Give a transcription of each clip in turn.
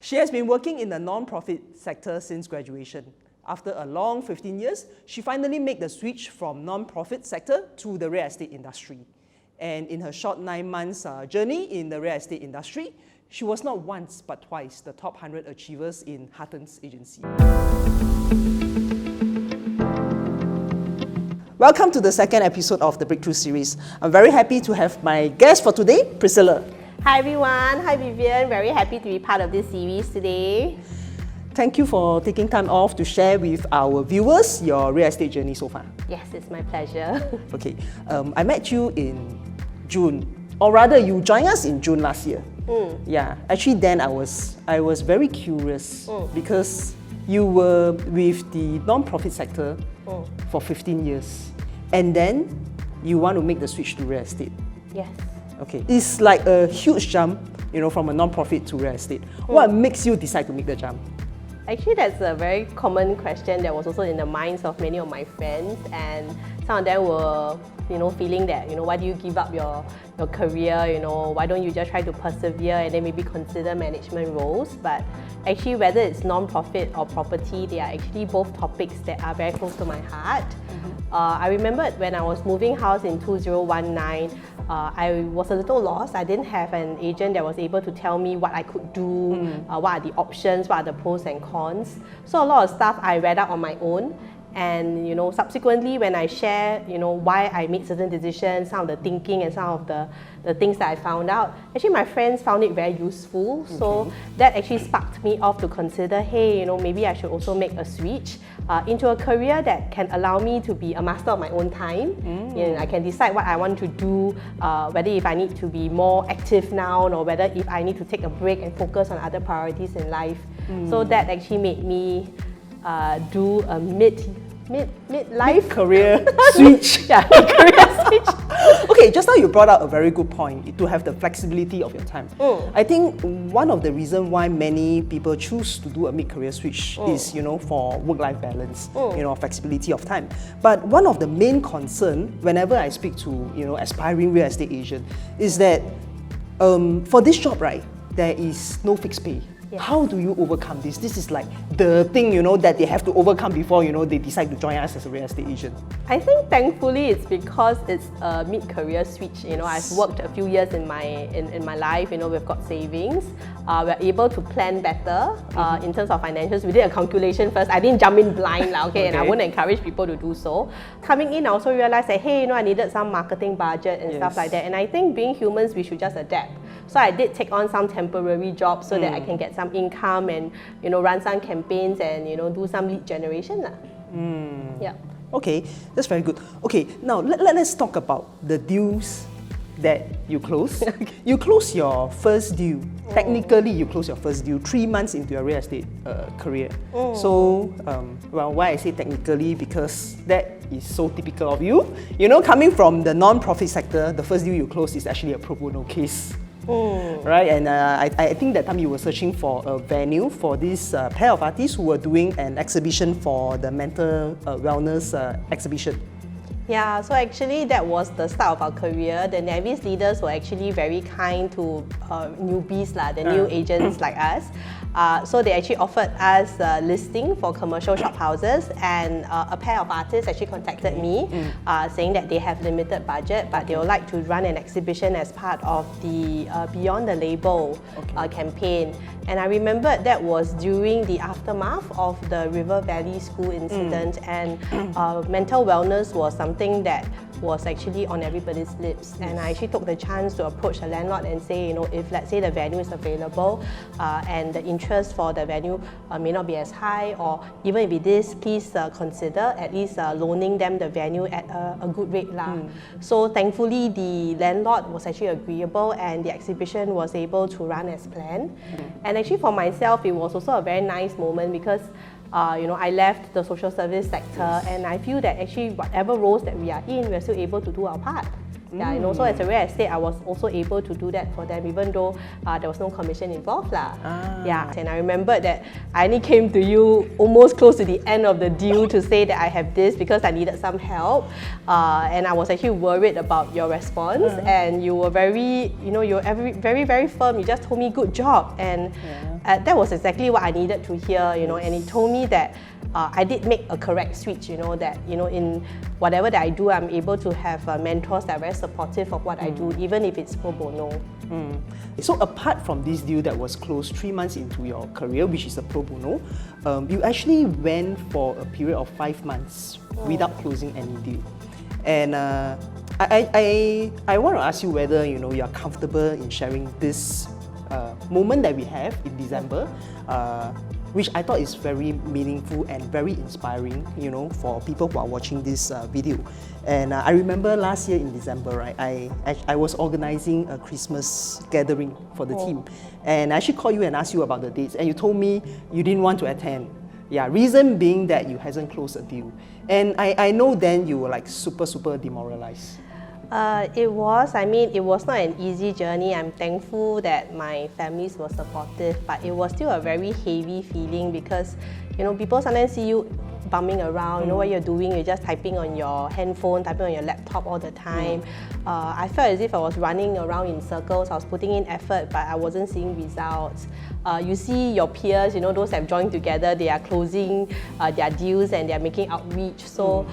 She has been working in the non-profit sector since graduation. After a long 15 years, she finally made the switch from non-profit sector to the real estate industry. And in her short 9 months journey in the real estate industry, she was not once but twice the top 100 achievers in Huttons agency. Welcome to the second episode of the Breakthrough series. I'm very happy to have my guest for today, Priscilla. Hi everyone, hi Vivian. Very happy to be part of this series today. Thank you for taking time off to share with our viewers your real estate journey so far. Yes, it's my pleasure. Okay, I met you in June, or rather you joined us in June last year. Yeah, actually then I was very curious because you were with the non-profit sector for 15 years and then you want to make the switch to real estate. Yes. Okay, it's like a huge jump, from a non-profit to real estate. What makes you decide to make the jump? Actually, that's a very common question that was also in the minds of many of my friends, and some of them were, feeling that, why do you give up your career, why don't you just try to persevere and then maybe consider management roles? But actually, whether it's non-profit or property, they are actually both topics that are very close to my heart. I remember when I was moving house in 2019, I was a little lost. I didn't have an agent that was able to tell me what I could do, what are the options, what are the pros and cons. So a lot of stuff I read up on my own. And subsequently when I share, why I made certain decisions, some of the thinking and some of the things that I found out, actually my friends found it very useful. Okay. So that actually sparked me off to consider, hey, maybe I should also make a switch into a career that can allow me to be a master of my own time. I can decide what I want to do, whether if I need to be more active now or whether if I need to take a break and focus on other priorities in life. So that actually made me do a mid-life career switch. Yeah, career switch. Okay, just now you brought out a very good point, to have the flexibility of your time. I think one of the reasons why many people choose to do a mid-career switch is, for work-life balance, flexibility of time. But one of the main concerns whenever I speak to, aspiring real estate agent is that for this job, right, there is no fixed pay. Yes. How do you overcome this? This is like the thing, that they have to overcome before, they decide to join us as a real estate agent. I think thankfully it's because it's a mid-career switch. I've worked a few years in my life. We've got savings. We're able to plan better in terms of financials. We did a calculation first. I didn't jump in blind, okay, and I wouldn't encourage people to do so. Coming in, I also realized that, hey, I needed some marketing budget and stuff like that. And I think being humans, we should just adapt. So I did take on some temporary jobs so that I can get some income and run some campaigns and do some lead generation. Yeah. Okay, that's very good. Okay, now let's talk about the deals that you close. Okay. You close your first deal. Technically, you close your first deal 3 months into your real estate career. So, why I say technically, because that is so typical of you. Coming from the non-profit sector, the first deal you close is actually a Pro-Bono case. Right, and I think that time you were searching for a venue for this pair of artists who were doing an exhibition for the mental wellness exhibition. Yeah, so actually that was the start of our career. The Navis leaders were actually very kind to newbies, the new agents like us. So they actually offered us a listing for commercial shophouses, and a pair of artists actually contacted me saying that they have limited budget but they would like to run an exhibition as part of the Beyond the Label campaign. And I remembered that was during the aftermath of the River Valley School incident, and mental wellness was something that was actually on everybody's lips. And I actually took the chance to approach the landlord and say, if let's say the venue is available and the interest for the venue may not be as high, or even if it is, please consider at least loaning them the venue at a good rate. So thankfully the landlord was actually agreeable and the exhibition was able to run as planned. And actually for myself, it was also a very nice moment because I left the social service sector, and I feel that actually whatever roles that we are in, we're still able to do our part. Yeah, you know, so as a real estate, I was also able to do that for them, even though there was no commission involved lah. Yeah, and I remember that I only came to you almost close to the end of the deal to say that I have this because I needed some help, and I was actually worried about your response. And you were very, you know, you were very firm. You just told me good job, and that was exactly what I needed to hear. You know, and it told me that I did make a correct switch. You know, that in whatever that I do, I'm able to have mentors that are very supportive of what I do, even if it's pro bono. So apart from this deal that was closed 3 months into your career, which is a pro bono, you actually went for a period of 5 months without closing any deal. And I want to ask you whether you are comfortable in sharing this moment that we have in December, which I thought is very meaningful and very inspiring, for people who are watching this video. And I remember last year in December, right, I was organizing a Christmas gathering for the team, and I actually called you and asked you about the dates, and you told me you didn't want to attend. Yeah, reason being that you hasn't closed a deal. And I know then you were like super demoralized. It was not an easy journey. I'm thankful that my families were supportive, but it was still a very heavy feeling because, people sometimes see you bumming around, what you're doing, you're just typing on your handphone, typing on your laptop all the time. I felt as if I was running around in circles. I was putting in effort, but I wasn't seeing results. You see your peers, those that have joined together, they are closing their deals and they're making outreach. So,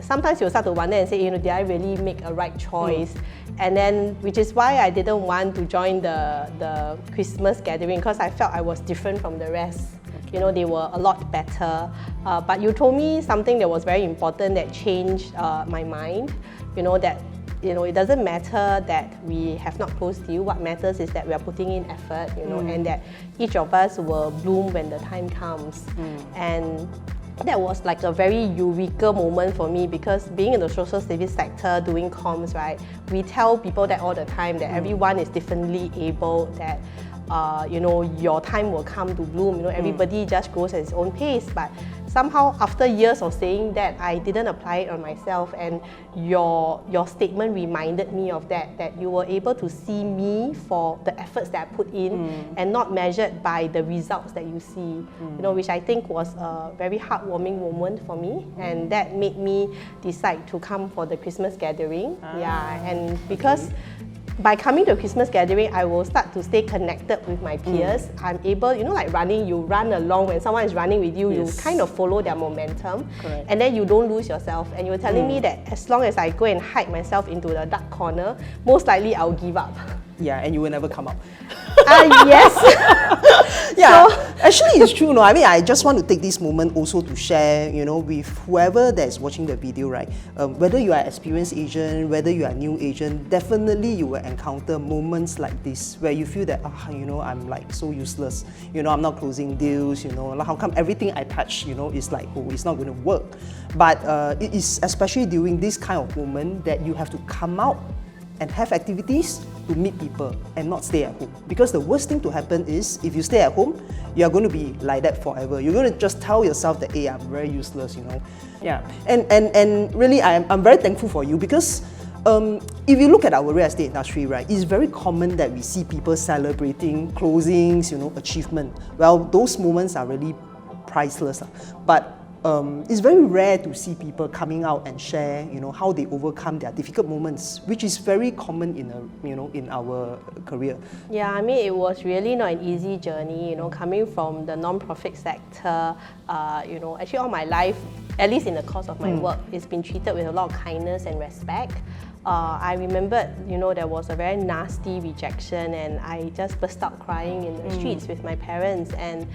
sometimes you'll start to wonder and say, did I really make a right choice? And then, which is why I didn't want to join the Christmas gathering, because I felt I was different from the rest. They were a lot better. But you told me something that was very important that changed my mind. That it doesn't matter that we have not closed deal. What matters is that we are putting in effort, and that each of us will bloom when the time comes. And that was like a very eureka moment for me, because being in the social service sector, doing comms, right, we tell people that all the time, that everyone is differently able, that your time will come to bloom. Everybody just grows at its own pace. But somehow, after years of saying that, I didn't apply it on myself. And your statement reminded me of that you were able to see me for the efforts that I put in, and not measured by the results that you see. Which I think was a very heartwarming moment for me, and that made me decide to come for the Christmas gathering. And because by coming to a Christmas gathering, I will start to stay connected with my peers. I'm able, like running, you run along when someone is running with you, you kind of follow their momentum. Correct. And then you don't lose yourself. And you were telling me that as long as I go and hide myself into the dark corner, most likely I'll give up. Yeah, and you will never come out. Yes. Yeah, actually it's true. No, I just want to take this moment also to share, with whoever that is watching the video, right? Whether you are an experienced agent, whether you are a new agent, definitely you will encounter moments like this where you feel that, I'm like so useless. I'm not closing deals. How come everything I touch, is like, it's not going to work? But it is especially during this kind of moment that you have to come out and have activities to meet people and not stay at home. Because the worst thing to happen is, if you stay at home, you are going to be like that forever. You're going to just tell yourself that, hey, I'm very useless, Yeah, and really, I'm very thankful for you, because if you look at our real estate industry, right, it's very common that we see people celebrating closings, achievement. Well, those moments are really priceless. But it's very rare to see people coming out and share, how they overcome their difficult moments, which is very common in our career. Yeah, it was really not an easy journey. Coming from the non-profit sector, actually all my life, at least in the course of my work, it's been treated with a lot of kindness and respect. I remembered, there was a very nasty rejection, and I just burst out crying in the streets with my parents, and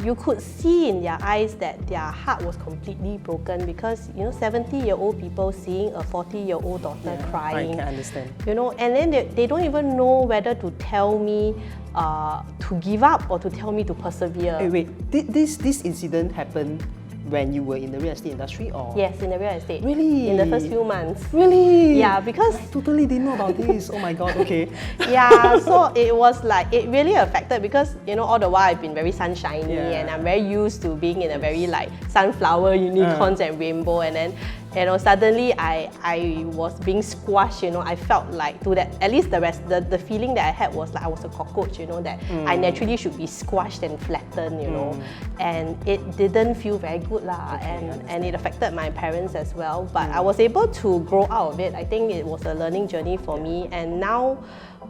you could see in their eyes that their heart was completely broken, because 70-year-old people seeing a 40-year-old daughter crying. I can understand. And then they don't even know whether to tell me to give up or to tell me to persevere. Hey, wait, this incident happened when you were in the real estate industry, or? Yes, in the real estate. Really? In the first few months. Really? Yeah, because I totally didn't know about this. Oh my god, okay. Yeah, so it was like, it really affected, because all the while I've been very sunshiny, and I'm very used to being in a very like sunflower, unicorns and rainbow, and then you know, suddenly I was being squashed, you know. I felt like at least the feeling that I had was like I was a cockroach, you know, that I naturally should be squashed and flattened, you know. And it didn't feel very good lah, and it affected my parents as well. But I was able to grow out of it. I think it was a learning journey for me, and now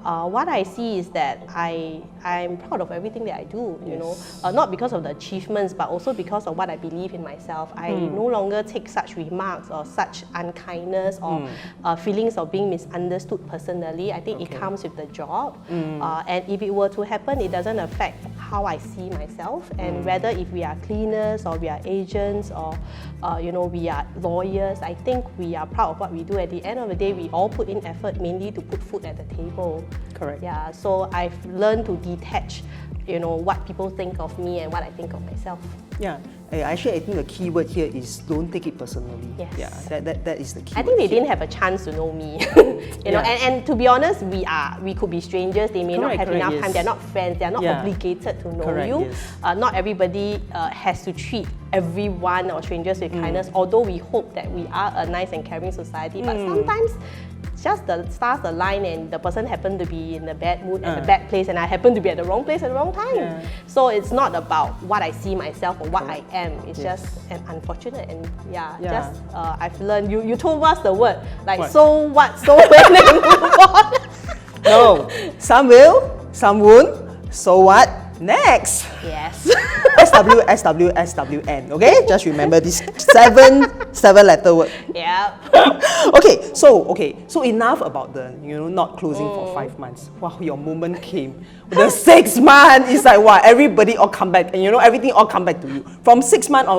what I see is that I'm proud of everything that I do, you know, not because of the achievements, but also because of what I believe in myself. I no longer take such remarks or such unkindness or feelings of being misunderstood personally. I think it comes with the job, and if it were to happen, it doesn't affect how I see myself, and whether if we are cleaners or we are agents or you know, we are lawyers, I think we are proud of what we do. At the end of the day, we all put in effort mainly to put food at the table. Correct. Yeah, so I've learned to detach, you know, what people think of me and what I think of myself. Yeah, actually I think the key word here is don't take it personally. Yes. Yeah, that is the key I think they word didn't have a chance to know me. You know, and to be honest, we could be strangers. They may not have enough time. They're not friends. They're not obligated to know you. Not everybody has to treat everyone or strangers with kindness. Although we hope that we are a nice and caring society, but sometimes just the stars align and the person happened to be in a bad mood at a bad place, and I happen to be at the wrong place at the wrong time. So it's not about what I see myself or what I am. It's just an unfortunate, and just I've learned. You told us the word like what? So what? So when and move on. No, some will, some won't. So what? Next. Yes. SWN. Okay, just remember this seven-letter word. Yeah. Okay, so enough about the not closing for 5 months. Wow, your moment came. The 6 months is like what everybody all come back, and everything all come back to you. From 6 months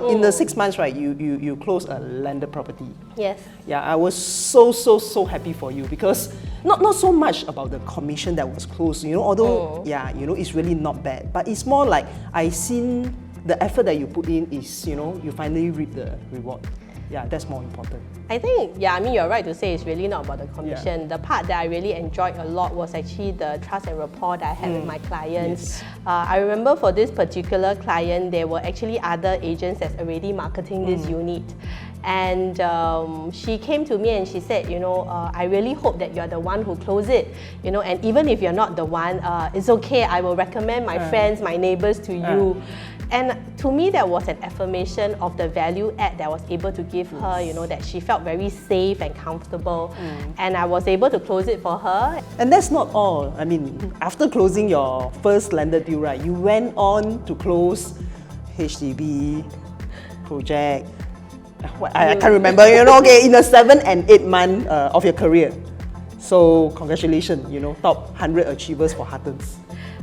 in the 6 months, right? You close a landed property. Yes. Yeah, I was so happy for you because not so much about the commission that was closed. Although it's really not bad, but it's more like I seen the effort that you put in is you finally reap the reward. Yeah, that's more important. I think, I mean, you're right to say it's really not about the commission. The part that I really enjoyed a lot was actually the trust and rapport that I had with my clients. I remember for this particular client, there were actually other agents that's already marketing this unit. And she came to me and she said, I really hope that you're the one who closed it. And even if you're not the one, it's okay. I will recommend my friends, my neighbors to you. And to me, that was an affirmation of the value add that I was able to give her, that she felt very safe and comfortable. And I was able to close it for her. And that's not all. I mean, after closing your first landed deal, right, you went on to close HDB, project. I can't remember, in the 7 and 8 month of your career. So congratulations, top 100 achievers for Huttons.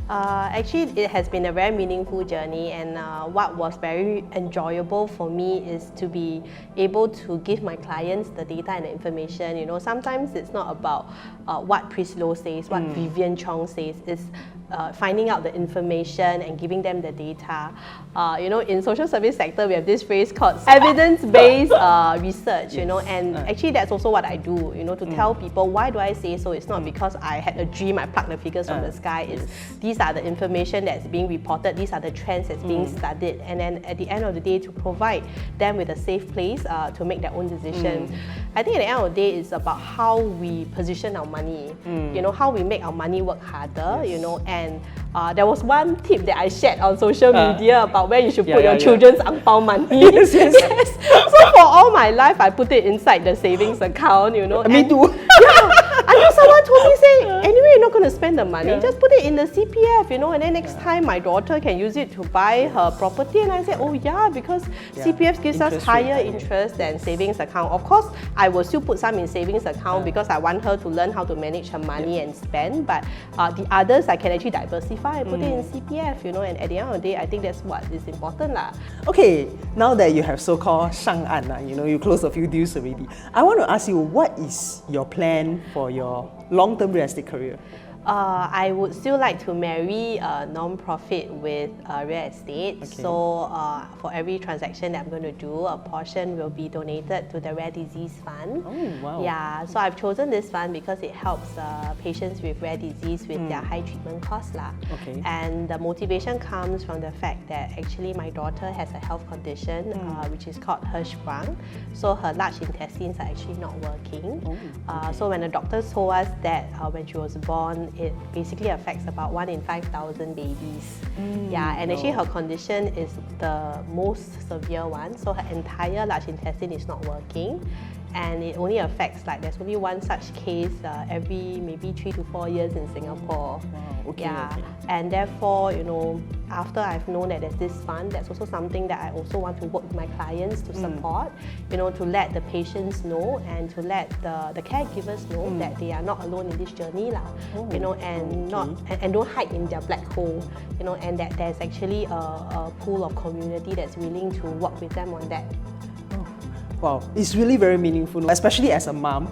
Actually, it has been a very meaningful journey, and what was very enjoyable for me is to be able to give my clients the data and the information. Sometimes it's not about what Priscilla Low says, what Vivian Chong says. It's finding out the information and giving them the data. In social service sector, we have this phrase called evidence-based research, and actually that's also what I do, to tell people why do I say so. It's not because I had a dream, I plucked the figures from the sky. It's these are the information that's being reported, these are the trends that's being studied, and then at the end of the day to provide them with a safe place to make their own decision. I think at the end of the day it's about how we position our money, how we make our money work harder, and there was one tip that I shared on social media about where you should put your children's ang pao money. Yes. So for all my life, I put it inside the savings account, Me too. Until someone told me, say, anyway, you're not going to spend the money, just put it in the CPF, and then next time my daughter can use it to buy her property. And I said, oh yeah, because CPF gives us higher interest than savings account. Of course, I will still put some in savings account because I want her to learn how to manage her money and spend, but the others I can actually diversify and put it in CPF, and at the end of the day, I think that's what is important lah. Okay, now that you have so-called 上岸, you closed a few deals already, I want to ask you, what is your plan for your long-term real estate career? I would still like to marry a non-profit with real estate. Okay. So for every transaction that I'm going to do, a portion will be donated to the Rare Disease Fund. Oh, wow. Yeah, so I've chosen this fund because it helps patients with rare disease with their high treatment costs lah. Okay. And the motivation comes from the fact that actually my daughter has a health condition which is called Hirschsprung. So her large intestines are actually not working. Oh, okay. So when the doctors told us that when she was born, it basically affects about 1 in 5,000 babies. Yeah, and actually her condition is the most severe one. So her entire large intestine is not working. And it only affects, like, there's only one such case every maybe 3 to 4 years in Singapore. Wow, okay, yeah, okay. and therefore, you know, after I've known that there's this fund, that's also something that I also want to work with my clients to support, you know, to let the patients know and to let the caregivers know that they are not alone in this journey lah, you know, and and don't hide in their black hole, you know, and that there's actually a pool of community that's willing to work with them on that. Wow, it's really very meaningful, especially as a mom.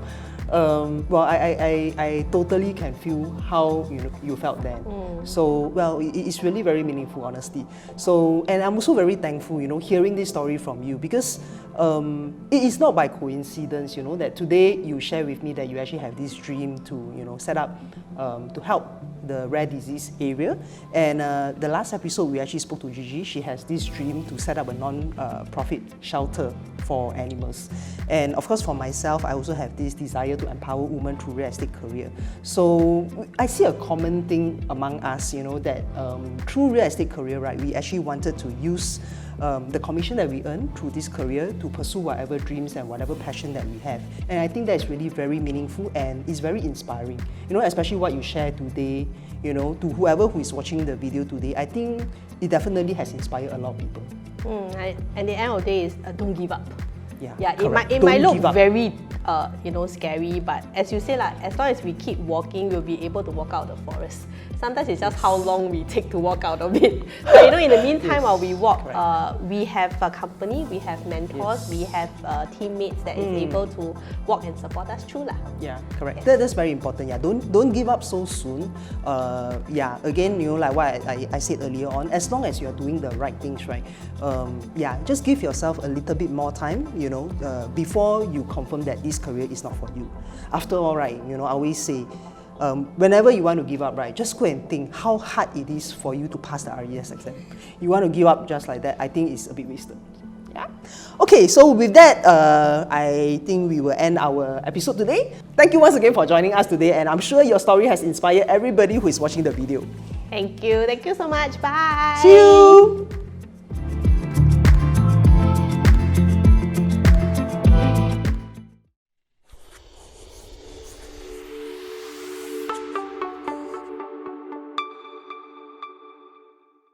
Well, I totally can feel how you felt then. So, well, it's really very meaningful, honestly. So, and I'm also very thankful, hearing this story from you, because it is not by coincidence, that today you share with me that you actually have this dream to, set up to help the rare disease area. And the last episode, we actually spoke to Gigi. She has this dream to set up a non-profit shelter for animals. And of course, for myself, I also have this desire to empower women through real estate career. So I see a common thing among us, that through real estate career, right, we actually wanted to use the commission that we earn through this career to pursue whatever dreams and whatever passion that we have. And I think that is really very meaningful and it's very inspiring. Especially what you share today, to whoever who is watching the video today, I think it definitely has inspired a lot of people. And the end of the day is don't give up. Yeah, it might look very scary, but as you say, as long as we keep walking, we'll be able to walk out of the forest. Sometimes it's just how long we take to walk out of it. But in the meantime, while we walk, we have a company, we have mentors, we have teammates that is able to walk and support us through. Yeah, correct. That's very important. Yeah, don't give up so soon. Again, like what I said earlier on, as long as you are doing the right things, right? Just give yourself a little bit more time, before you confirm that this career is not for you. After all, right, I always say, whenever you want to give up, right, just go and think how hard it is for you to pass the RES exam. You want to give up just like that, I think it's a bit wasted. Yeah. Okay, so with that, I think we will end our episode today. Thank you once again for joining us today, and I'm sure your story has inspired everybody who is watching the video. Thank you so much. Bye. See you.